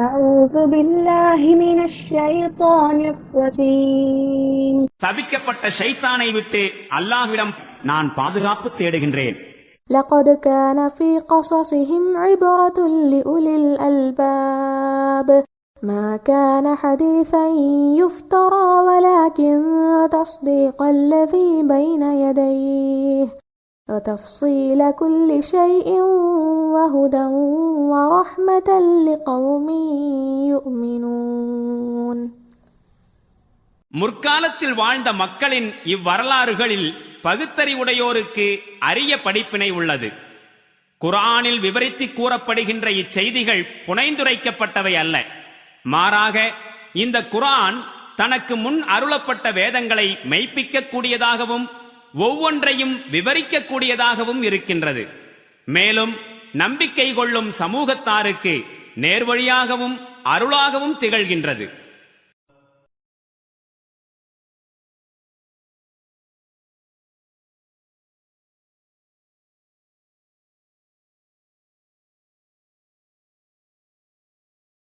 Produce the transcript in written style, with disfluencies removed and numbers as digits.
أعوذ بالله من الشيطان الرجيم. சபிக்கப்பட்ட ஷைத்தானை விட்டு அல்லாஹ்விடம் நான் பாதுகாப்பு தேடுகின்றேன். لقد كان في قصصهم عبرة لأولي الألباب ما كان حديثا يفترى ولكن تصديق الذي بين يديه وتفصيل كل شيء وهدى ورحمة لقوم يؤمنون. முற்காலத்தில் வாழ்ந்த மக்களின் இவ்வரலாறுகளில் பகுத்தறிவுடையோருக்கு அரிய படிப்பினை உள்ளது. குர்ஆனில் விவரித்து கூறப்படுகின்ற இச்செய்திகள் புனைந்துரைக்கப்பட்டவை அல்ல. மாறாக இந்த குர்ஆன் தனக்கு முன் அருளப்பட்ட வேதங்களை மெய்ப்பிக்க கூடியதாகவும் ஒவ்வொன்றையும் விவரிக்கக்கூடியதாகவும் இருக்கின்றது. மேலும் நம்பிக்கை கொள்ளும் சமூகத்தாருக்கு நேர்வழியாகவும் அருளாகவும் திகழ்கின்றது.